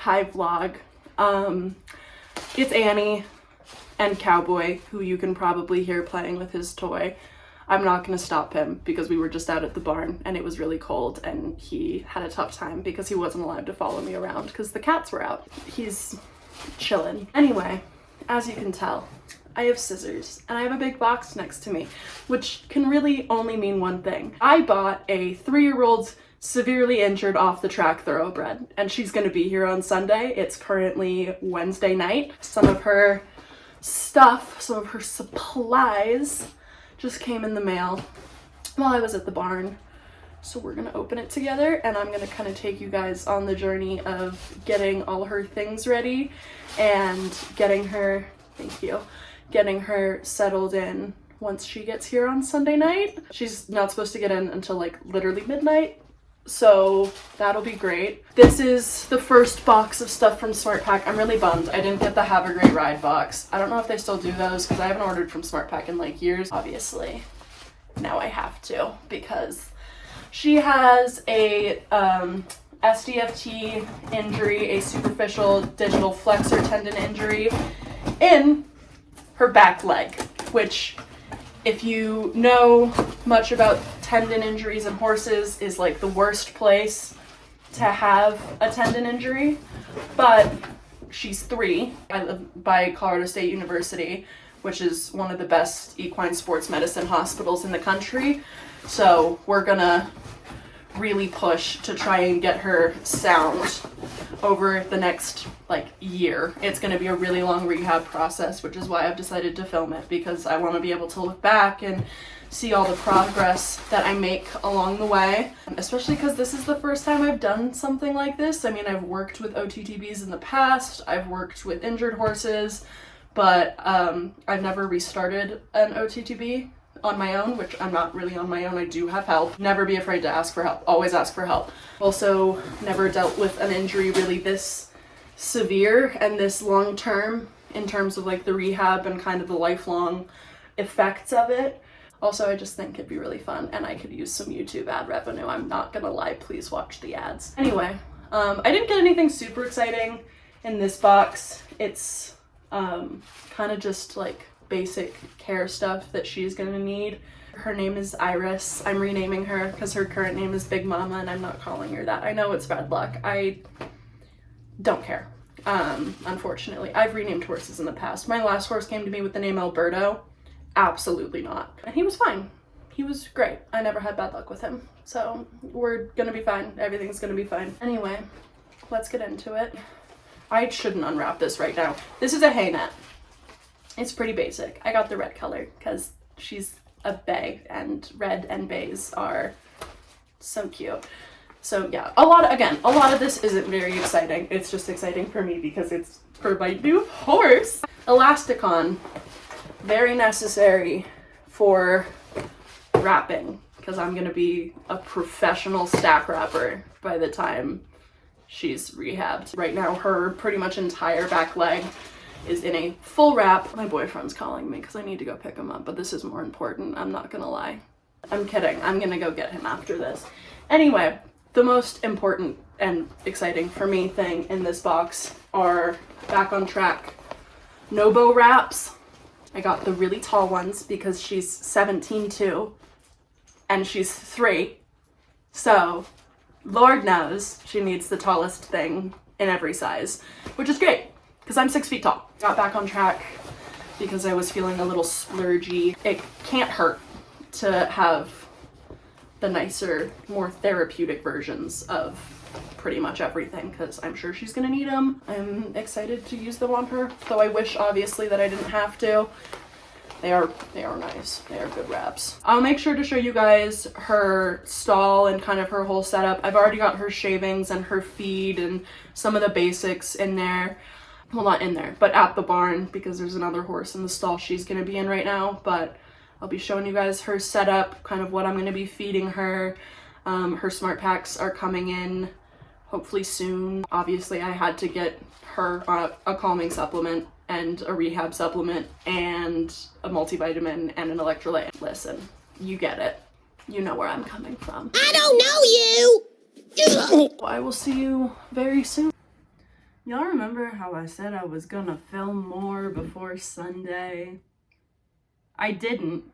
hi vlog. It's Annie and Cowboy, who you can probably hear playing with his toy. I'm not gonna stop him because we were just out at the barn and it was really cold and he had a tough time because he wasn't allowed to follow me around because the cats were out. He's chilling. Anyway, as you can tell, I have scissors and I have a big box next to me, which can really only mean one thing. I bought a 3-year-old severely injured off the track thoroughbred and she's gonna be here on Sunday. It's currently Wednesday night. Some of her stuff, some of her supplies just came in the mail while I was at the barn. So we're gonna open it together and I'm gonna kind of take you guys on the journey of getting all her things ready and getting her, thank you, getting her settled in once she gets here on Sunday night. She's not supposed to get in until like literally midnight, so that'll be great. This is the first box of stuff from SmartPack. I'm really bummed I didn't get the Have a Great Ride box. I don't know if they still do those because I haven't ordered from SmartPack in like years. Obviously, now I have to because she has a SDFT injury, a superficial digital flexor tendon injury in her back leg, which if you know much about tendon injuries in horses is like the worst place to have a tendon injury. But she's 3. I live by Colorado State University, which is one of the best equine sports medicine hospitals in the country. So we're gonna really push to try and get her sound over the next like year. It's going to be a really long rehab process, which is why I've decided to film it, because I want to be able to look back and see all the progress that I make along the way, especially because this is the first time I've done something like this. I mean, I've worked with OTTBs in the past, I've worked with injured horses, but I've never restarted an OTTB on my own, which I'm not really on my own. I do have help. Never be afraid to ask for help. Always ask for help. Also, never dealt with an injury really this severe and this long term in terms of like the rehab and kind of the lifelong effects of it. Also, I just think it'd be really fun and I could use some YouTube ad revenue. I'm not gonna lie, please watch the ads. Anyway, I didn't get anything super exciting in this box. It's kind of just like basic care stuff that she's gonna need. Her name is Iris. I'm renaming her because her current name is Big Mama and I'm not calling her that. I know it's bad luck. I don't care. Unfortunately, I've renamed horses in the past. My last horse came to me with the name Alberto. Absolutely not. And he was fine. He was great. I never had bad luck with him. So we're gonna be fine. Everything's gonna be fine. Anyway, let's get into it. I shouldn't unwrap this right now. This is a hay net. It's pretty basic. I got the red color because she's a bay and red and bays are so cute. So yeah, a lot of this isn't very exciting. It's just exciting for me because it's for my new horse. Elasticon, very necessary for wrapping because I'm gonna be a professional stack wrapper by the time she's rehabbed. Right now, her pretty much entire back leg is in a full wrap. My boyfriend's calling me because I need to go pick him up, but this is more important. I'm not gonna lie. I'm kidding. I'm gonna go get him after this. Anyway, the most important and exciting for me thing in this box are back on track Nobo wraps. I got the really tall ones because she's 17 too, and she's 3. So Lord knows she needs the tallest thing in every size, which is great because I'm 6 feet tall. Got back on track because I was feeling a little splurgy. It can't hurt to have the nicer, more therapeutic versions of pretty much everything because I'm sure she's gonna need them. I'm excited to use them on her, though I wish obviously that I didn't have to. They are nice. They are good wraps. I'll make sure to show you guys her stall and kind of her whole setup. I've already got her shavings and her feed and some of the basics in there. Well, not in there, but at the barn because there's another horse in the stall she's gonna be in right now. But I'll be showing you guys her setup, kind of what I'm gonna be feeding her. Her smart packs are coming in hopefully soon. Obviously, I had to get her a calming supplement and a rehab supplement and a multivitamin and an electrolyte. Listen, you get it. You know where I'm coming from. I don't know you! I will see you very soon. Y'all remember how I said I was gonna film more before Sunday? I didn't.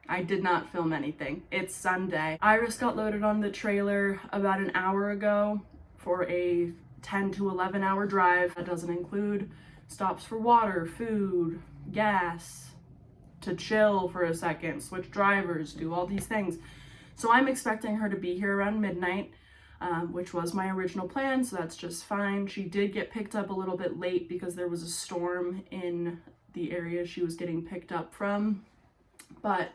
I did not film anything. It's Sunday. Iris got loaded on the trailer about an hour ago for a 10 to 11 hour drive. That doesn't include stops for water, food, gas, to chill for a second, switch drivers, do all these things. So I'm expecting her to be here around midnight. Which was my original plan, so that's just fine. She did get picked up a little bit late because there was a storm in the area she was getting picked up from, but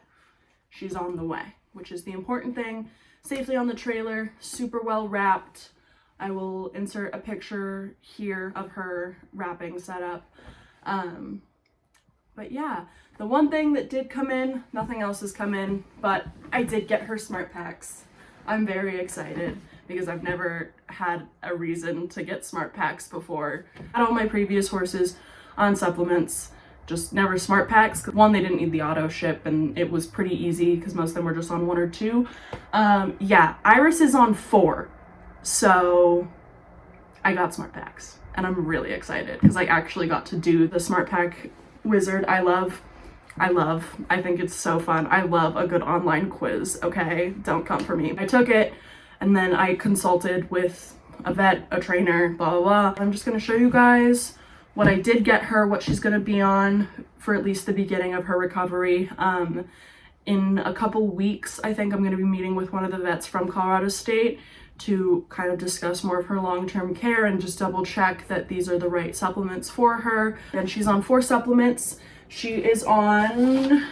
she's on the way, which is the important thing. Safely on the trailer, super well wrapped. I will insert a picture here of her wrapping setup. But yeah, the one thing that did come in, nothing else has come in, but I did get her smart packs. I'm very excited because I've never had a reason to get smart packs before. I had all my previous horses on supplements, just never smart packs. One, they didn't need the auto ship and it was pretty easy because most of them were just on 1 or 2. Yeah, Iris is on 4. So I got smart packs and I'm really excited because I actually got to do the smart pack wizard I think it's so fun. I love a good online quiz, okay? Don't come for me. I took it and then I consulted with a vet, a trainer, blah, blah, blah. I'm just gonna show you guys what I did get her, what she's gonna be on for at least the beginning of her recovery. In a couple weeks, I think I'm gonna be meeting with one of the vets from Colorado State to kind of discuss more of her long-term care and just double check that these are the right supplements for her. And she's on 4 supplements. She is on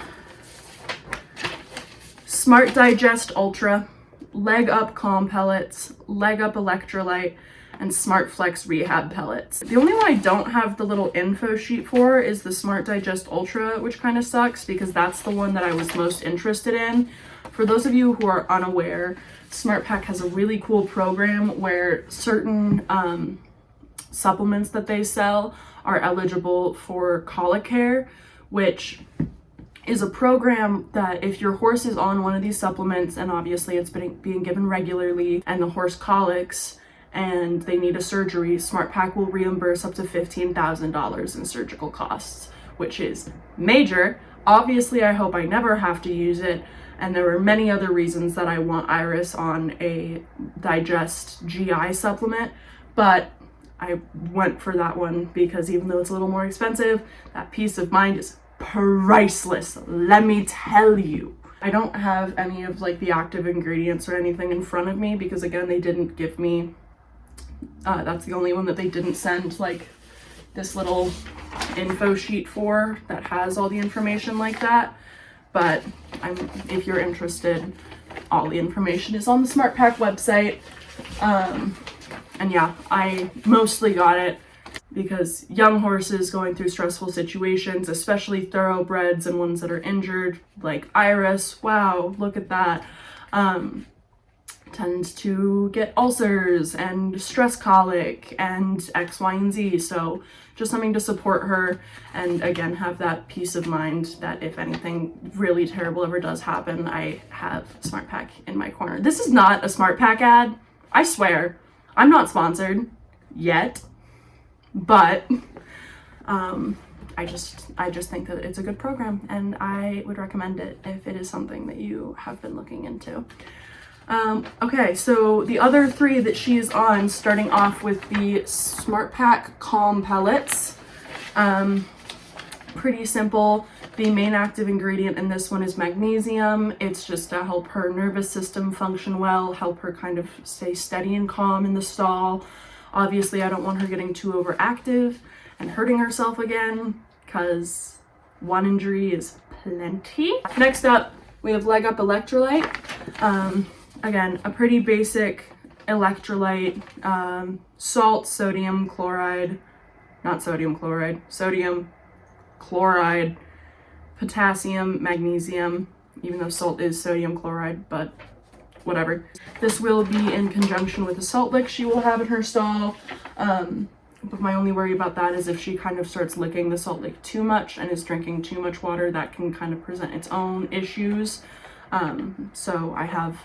Smart Digest Ultra, Leg Up Calm Pellets, Leg Up Electrolyte, and Smart Flex Rehab Pellets. The only one I don't have the little info sheet for is the Smart Digest Ultra, which kind of sucks because that's the one that I was most interested in. For those of you who are unaware, SmartPak has a really cool program where certain supplements that they sell are eligible for colic care, which is a program that if your horse is on one of these supplements and obviously it's being given regularly and the horse colics and they need a surgery, SmartPak will reimburse up to $15,000 in surgical costs, which is major. Obviously, I hope I never have to use it. And there are many other reasons that I want Iris on a Digest GI supplement, but I went for that one because even though it's a little more expensive, that peace of mind is priceless, let me tell you. I don't have any of like the active ingredients or anything in front of me because again, they didn't give me, that's the only one that they didn't send like this little info sheet for that has all the information like that. But if you're interested, all the information is on the SmartPak website. And yeah, I mostly got it because young horses going through stressful situations, especially thoroughbreds and ones that are injured, like Iris, wow, look at that, tend to get ulcers and stress colic and X, Y, and Z. So just something to support her and again, have that peace of mind that if anything really terrible ever does happen, I have SmartPak in my corner. This is not a SmartPak ad, I swear. I'm not sponsored yet, but I just think that it's a good program and I would recommend it if it is something that you have been looking into. Okay, so the other 3 that she is on, starting off with the SmartPak Calm Pellets. Pretty simple. The main active ingredient in this one is magnesium. It's just to help her nervous system function well, help her kind of stay steady and calm in the stall. Obviously, I don't want her getting too overactive and hurting herself again, because one injury is plenty. Next up, we have Leg Up Electrolyte. Again, a pretty basic electrolyte, salt, sodium chloride, not sodium chloride, sodium chloride, potassium, magnesium, even though salt is sodium chloride, but whatever. This will be in conjunction with a salt lick she will have in her stall. But my only worry about that is if she kind of starts licking the salt lick too much and is drinking too much water, that can kind of present its own issues. So I have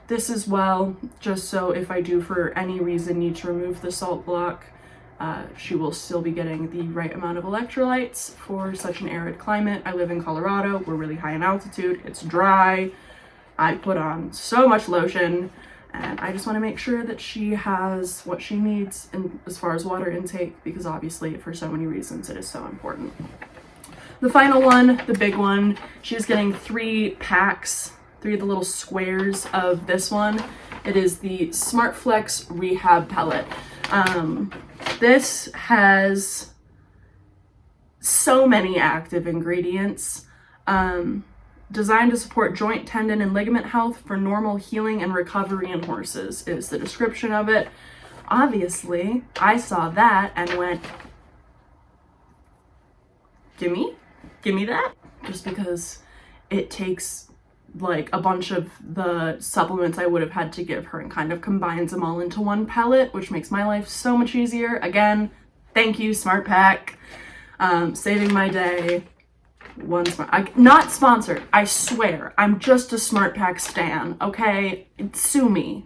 this as well, just so if I do for any reason need to remove the salt block, She will still be getting the right amount of electrolytes for such an arid climate. I live in Colorado. We're really high in altitude. It's dry. I put on so much lotion, and I just want to make sure that she has what she needs as far as water intake, because obviously for so many reasons it is so important. The final one, the big one, she's getting 3 packs, 3 of the little squares of this one. It is the Smart Flex Rehab Pellet. This has so many active ingredients, designed to support joint, tendon, and ligament health for normal healing and recovery in horses is the description of it. Obviously, I saw that and went, gimme that, just because it takes like a bunch of the supplements I would have had to give her and kind of combines them all into one pellet, which makes my life so much easier. Again, thank you, Smart Pack, saving my day. Not sponsored, I swear. I'm just a Smart Pack stan, okay? Sue me.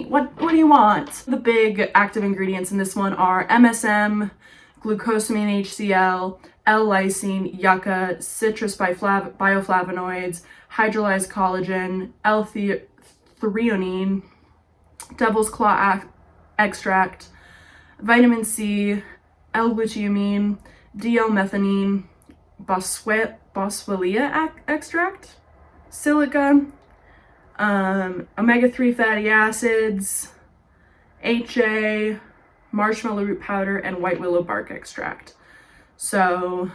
What do you want? The big active ingredients in this one are MSM, glucosamine HCl, L-lysine, yucca, citrus bioflavonoids, hydrolyzed collagen, L-threonine, devil's claw extract, vitamin C, L-glutamine, D-L-methionine, boswellia extract, silica, omega-3 fatty acids, HA, marshmallow root powder, and white willow bark extract. So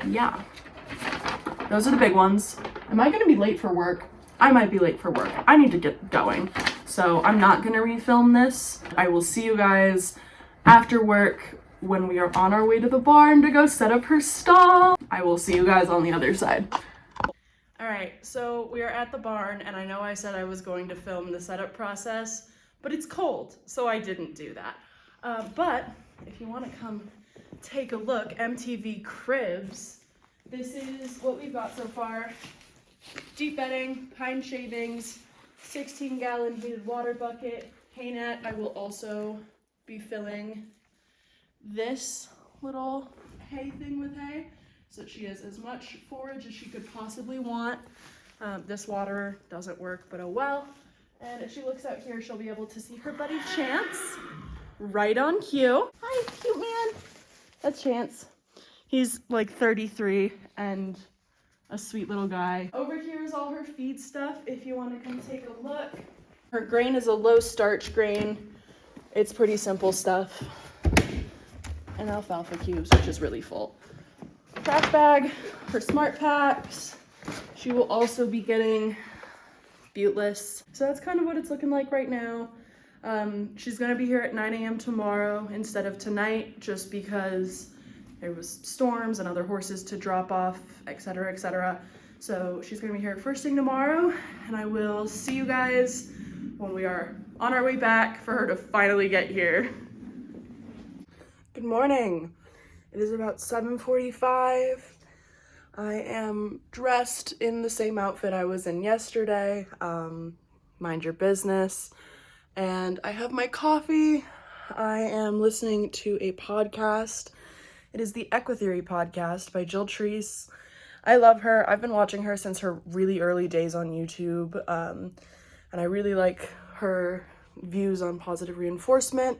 yeah, those are the big ones. Am I gonna be late for work? I might be late for work. I need to get going. So I'm not gonna refilm this. I will see you guys after work when we are on our way to the barn to go set up her stall. I will see you guys on the other side. All right, so we are at the barn, and I know I said I was going to film the setup process, but it's cold, so I didn't do that. But if you want to come take a look, MTV Cribs, this is what we've got so far. Deep bedding, pine shavings, 16-gallon heated water bucket, hay net. I will also be filling this little hay thing with hay, so she has as much forage as she could possibly want. This water doesn't work, but oh well. And if she looks out here, she'll be able to see her buddy Chance, right on cue. Hi, cute man. That's Chance. He's like 33 and a sweet little guy. Over here is all her feed stuff if you want to come take a look. Her grain is a low starch grain. It's pretty simple stuff. And alfalfa cubes, which is really full. Trash bag, her Smart Packs. She will also be getting Buteless. So that's kind of what it's looking like right now. She's gonna be here at 9 a.m. tomorrow instead of tonight, just because there was storms and other horses to drop off, etc., etc. So she's gonna be here first thing tomorrow, and I will see you guys when we are on our way back for her to finally get here. Good morning. It is about 7:45. I am dressed in the same outfit I was in yesterday. Mind your business. And I have my coffee. I am listening to a podcast. It is the Equine podcast by Jill Treese. I love her. I've been watching her since her really early days on YouTube. And I really like her views on positive reinforcement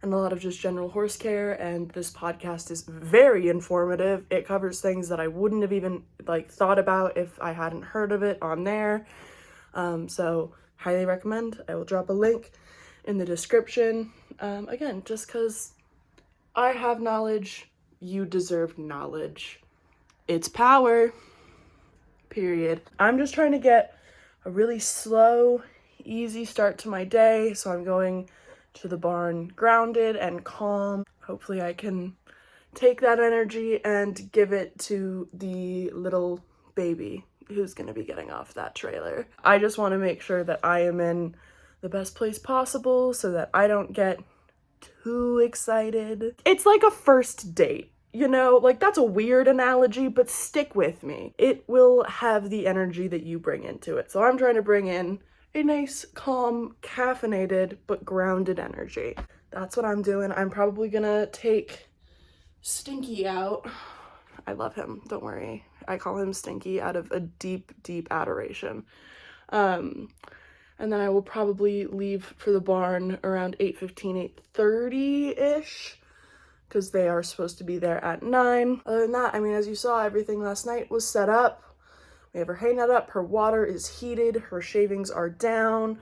and a lot of just general horse care, and this podcast is very informative. It covers things that I wouldn't have even thought about if I hadn't heard of it on there. So highly recommend. I will drop a link in the description. Again, just because I have knowledge, you deserve knowledge. It's power. Period. I'm just trying to get a really slow, easy start to my day, so I'm going to the barn grounded and calm. Hopefully I can take that energy and give it to the little baby who's gonna be getting off that trailer. I just want to make sure that I am in the best place possible so that I don't get too excited. It's like a first date, you know? That's a weird analogy, but stick with me. It will have the energy that you bring into it. So I'm trying to bring in a nice, calm, caffeinated, but grounded energy. that's what I'm doing. I'm probably gonna take Stinky out. I love him, don't worry. I call him Stinky out of a deep, deep adoration. And then I will probably leave for the barn around 8:15, 8:30-ish, because they are supposed to be there at 9. Other than that, I mean, as you saw, everything last night was set up. We have her hay net up, her water is heated, her shavings are down.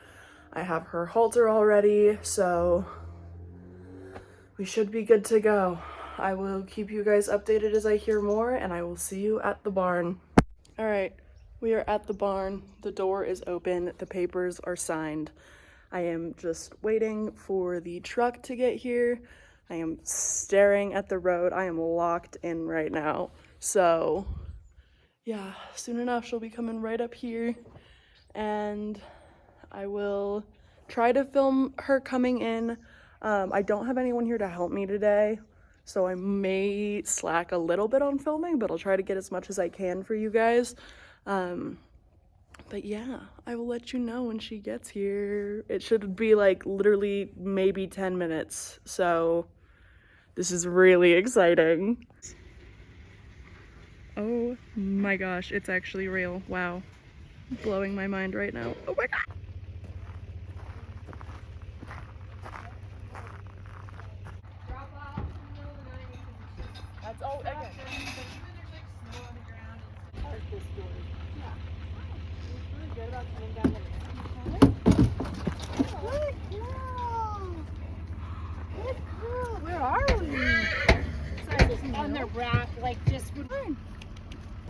I have her halter already, so we should be good to go. I will keep you guys updated as I hear more, and I will see you at the barn. All right, we are at the barn. The door is open, the papers are signed. I am just waiting for the truck to get here. I am staring at the road. I am locked in right now. So yeah, soon enough she'll be coming right up here, and I will try to film her coming in. I don't have anyone here to help me today, so I may slack a little bit on filming, but I'll try to get as much as I can for you guys. But yeah, I will let you know when she gets here. It should be like literally maybe 10 minutes, so this is really exciting. Oh my gosh, it's actually real. Wow. Blowing my mind right now. Oh my god. That's all again. Really good about coming down Good girl. Where are we? Sorry, on their rack, like just would. Come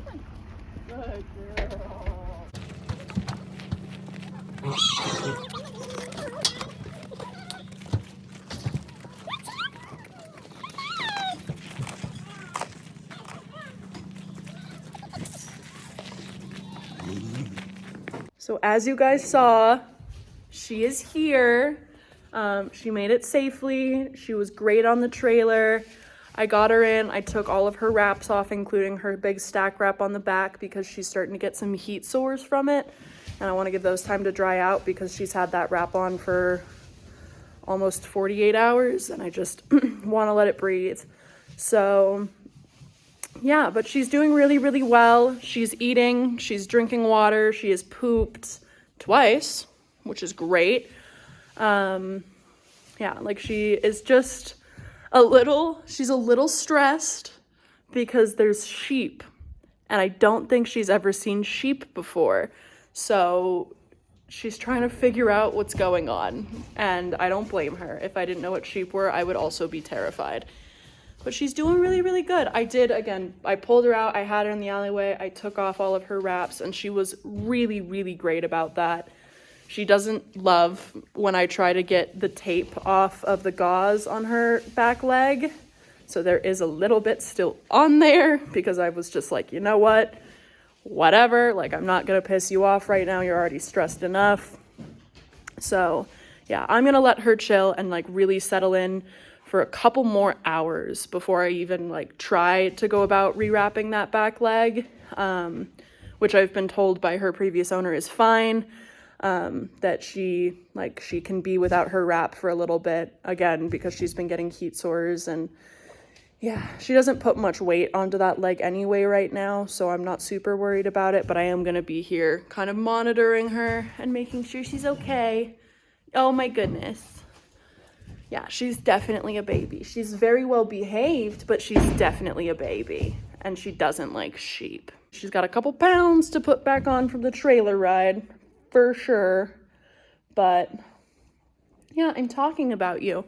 on. Good girl. So as you guys saw, she is here. She made it safely. She was great on the trailer. I got her in. I took all of her wraps off, including her big stack wrap on the back, because she's starting to get some heat sores from it. And I want to give those time to dry out because she's had that wrap on for almost 48 hours and I just want to let it breathe. So yeah, but she's doing really, really well. She's eating, she's drinking water, she has pooped twice, which is great. Yeah, like she is just she's a little stressed because there's sheep, and I don't think she's ever seen sheep before. So she's trying to figure out what's going on, and I don't blame her. If I didn't know what sheep were, I would also be terrified. But she's doing really, really good. I pulled her out, I had her in the alleyway, I took off all of her wraps, and she was really, really great about that. She doesn't love when I try to get the tape off of the gauze on her back leg. So there is a little bit still on there because I was just like, you know what? Whatever, like I'm not gonna piss you off right now. You're already stressed enough. So yeah, I'm gonna let her chill and like really settle in for a couple more hours before I even like try to go about rewrapping that back leg, which I've been told by her previous owner is fine. That she can be without her wrap for a little bit, again, because she's been getting heat sores, and yeah, she doesn't put much weight onto that leg anyway right now, so I'm not super worried about it, but I am going to be here kind of monitoring her and making sure she's okay. Oh my goodness. Yeah, she's definitely a baby. She's very well behaved, but she's definitely a baby, and she doesn't like sheep. She's got a couple pounds to put back on from the trailer ride, for sure, but yeah, I'm talking about you,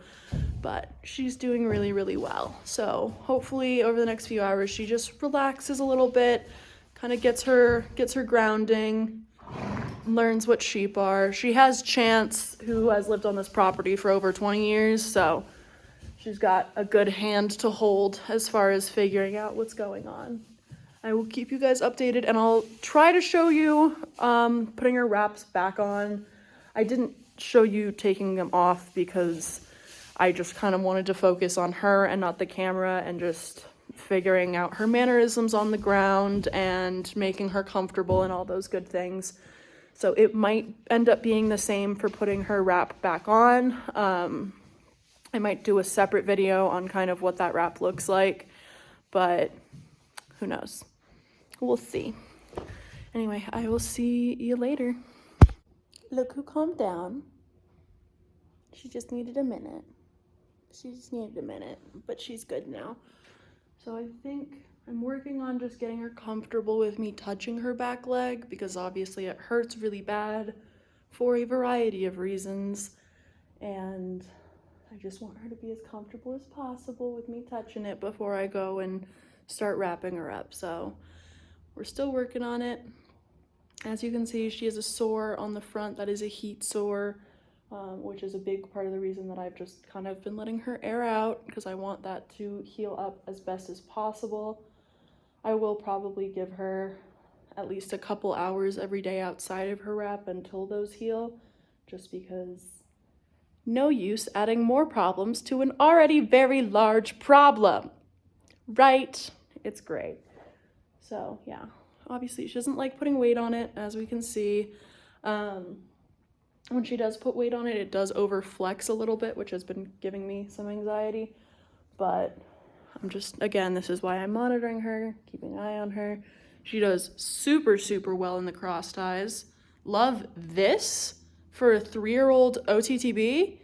but she's doing really, really well. So hopefully over the next few hours, she just relaxes a little bit, kind of gets her grounding, learns what sheep are. She has Chance, who has lived on this property for over 20 years, so she's got a good hand to hold as far as figuring out what's going on. I will keep you guys updated, and I'll try to show you putting her wraps back on. I didn't show you taking them off because I just kind of wanted to focus on her and not the camera, and just figuring out her mannerisms on the ground and making her comfortable and all those good things. So it might end up being the same for putting her wrap back on. I might do a separate video on kind of what that wrap looks like, but who knows? We'll see. Anyway, I will see you later. Look who calmed down. She just needed a minute. But she's good now. So I think I'm working on just getting her comfortable with me touching her back leg, because obviously it hurts really bad for a variety of reasons. And I just want her to be as comfortable as possible with me touching it before I go and start wrapping her up. So we're still working on it. As you can see, she has a sore on the front that is a heat sore, which is a big part of the reason that I've just kind of been letting her air out, because I want that to heal up as best as possible. I will probably give her at least a couple hours every day outside of her wrap until those heal, just because no use adding more problems to an already very large problem, right? It's great. So yeah, obviously she doesn't like putting weight on it, as we can see. When she does put weight on it, it does overflex a little bit, which has been giving me some anxiety. But I'm just, again, this is why I'm monitoring her, keeping an eye on her. She does super, super well in the cross ties. Love this for a 3-year-old OTTB.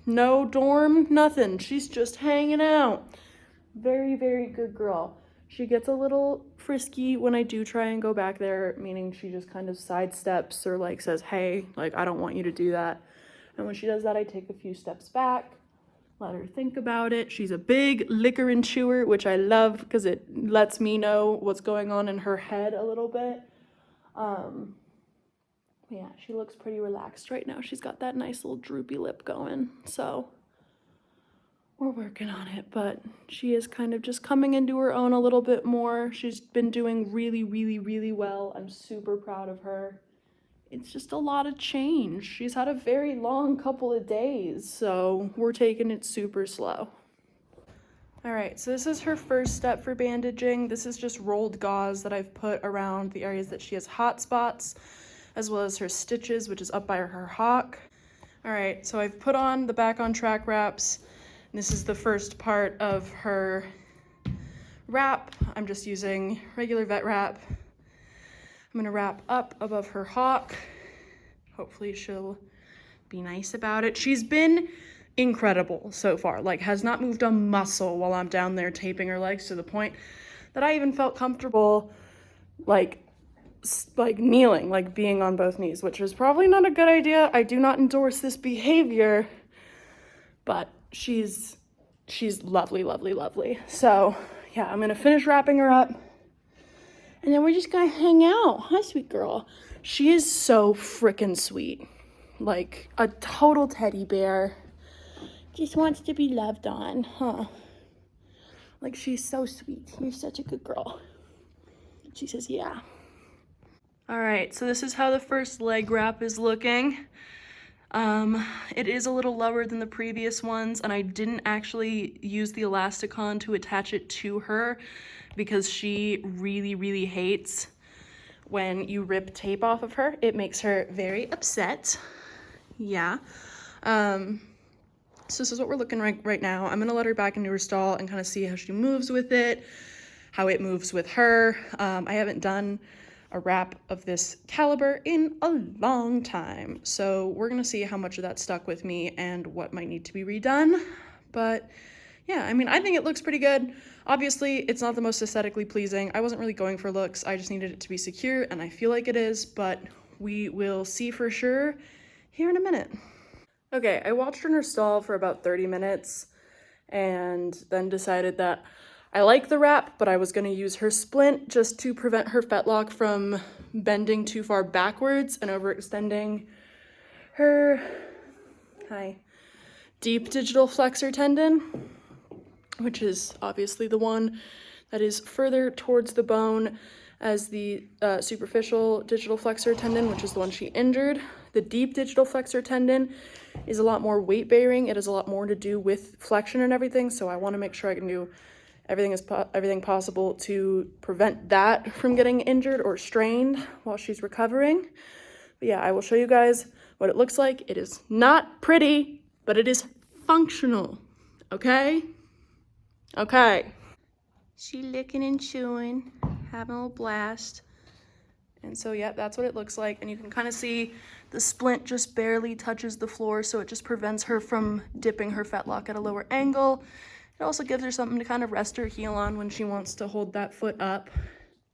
No dorm, nothing. She's just hanging out. Very, very good girl. She gets a little frisky when I do try and go back there, meaning she just kind of sidesteps or like says, hey, like, I don't want you to do that. And when she does that, I take a few steps back, let her think about it. She's a big licker and chewer, which I love because it lets me know what's going on in her head a little bit. Yeah, she looks pretty relaxed right now. She's got that nice little droopy lip going, so we're working on it, but she is kind of just coming into her own a little bit more. She's been doing really, really, really well. I'm super proud of her. It's just a lot of change. She's had a very long couple of days, so we're taking it super slow. All right, so this is her first step for bandaging. This is just rolled gauze that I've put around the areas that she has hot spots, as well as her stitches, which is up by her hock. All right, so I've put on the back on track wraps. This is the first part of her wrap. I'm just using regular vet wrap. I'm gonna wrap up above her hock. Hopefully she'll be nice about it. She's been incredible so far, like has not moved a muscle while I'm down there taping her legs, to the point that I even felt comfortable like kneeling, like being on both knees, which is probably not a good idea. I do not endorse this behavior, but she's lovely, lovely, lovely. So yeah, I'm gonna finish wrapping her up and then we're just gonna hang out. Hi, sweet girl. She is so freaking sweet. Like a total teddy bear. Just wants to be loved on, huh? Like, she's so sweet. You're such a good girl. She says, yeah. All right, so this is how the first leg wrap is looking. It is a little lower than the previous ones, and I didn't actually use the elasticon to attach it to her because she really, really hates when you rip tape off of her. It makes her very upset. Yeah. So this is what we're looking right now. I'm gonna let her back into her stall and kind of see how she moves with it, how it moves with her. I haven't done a wrap of this caliber in a long time, so we're gonna see how much of that stuck with me and what might need to be redone. But yeah, I mean, I think it looks pretty good. Obviously, it's not the most aesthetically pleasing. I wasn't really going for looks. I just needed it to be secure, and I feel like it is, but we will see for sure here in a minute. Okay, I watched her in her stall for about 30 minutes and then decided that I like the wrap, but I was gonna use her splint just to prevent her fetlock from bending too far backwards and overextending her, deep digital flexor tendon, which is obviously the one that is further towards the bone as the superficial digital flexor tendon, which is the one she injured. The deep digital flexor tendon is a lot more weight bearing. It has a lot more to do with flexion and everything, so I wanna make sure I can do everything possible to prevent that from getting injured or strained while she's recovering. But yeah, I will show you guys what it looks like. It is not pretty, but it is functional, okay? Okay. She licking and chewing, having a little blast. And so, yeah, that's what it looks like. And you can kind of see the splint just barely touches the floor, so it just prevents her from dipping her fetlock at a lower angle. It also gives her something to kind of rest her heel on when she wants to hold that foot up.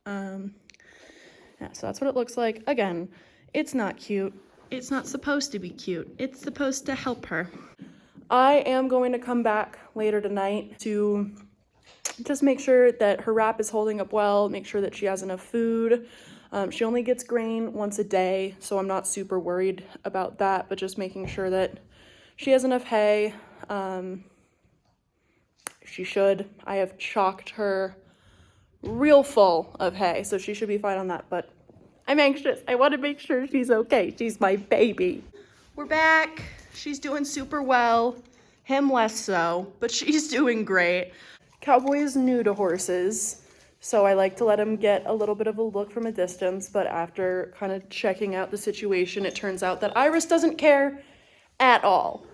Yeah, so that's what it looks like. Again, it's not cute. It's not supposed to be cute. It's supposed to help her. I am going to come back later tonight to just make sure that her wrap is holding up well, make sure that she has enough food. She only gets grain once a day, so I'm not super worried about that, but just making sure that she has enough hay. She should. I have chalked her real full of hay, so she should be fine on that, but I'm anxious. I want to make sure she's okay. She's my baby. We're back. She's doing super well. Him less so, but she's doing great. Cowboy is new to horses, so I like to let him get a little bit of a look from a distance, but after kind of checking out the situation, it turns out that Iris doesn't care at all.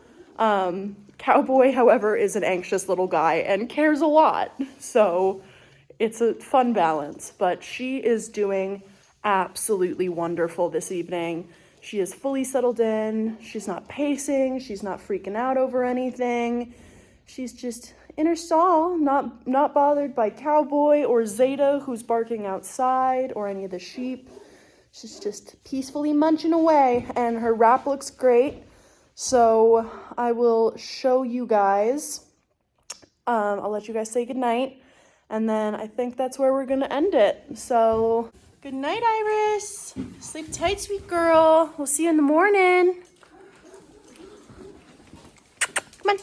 Cowboy, however, is an anxious little guy and cares a lot, so it's a fun balance, but she is doing absolutely wonderful this evening. She is fully settled in. She's not pacing. She's not freaking out over anything. She's just in her stall, not bothered by Cowboy or Zeta, who's barking outside, or any of the sheep. She's just peacefully munching away, and her wrap looks great. So I will show you guys. I'll let you guys say goodnight, and then I think that's where we're gonna end it. So good night, Iris. Sleep tight, sweet girl. We'll see you in the morning. Come on.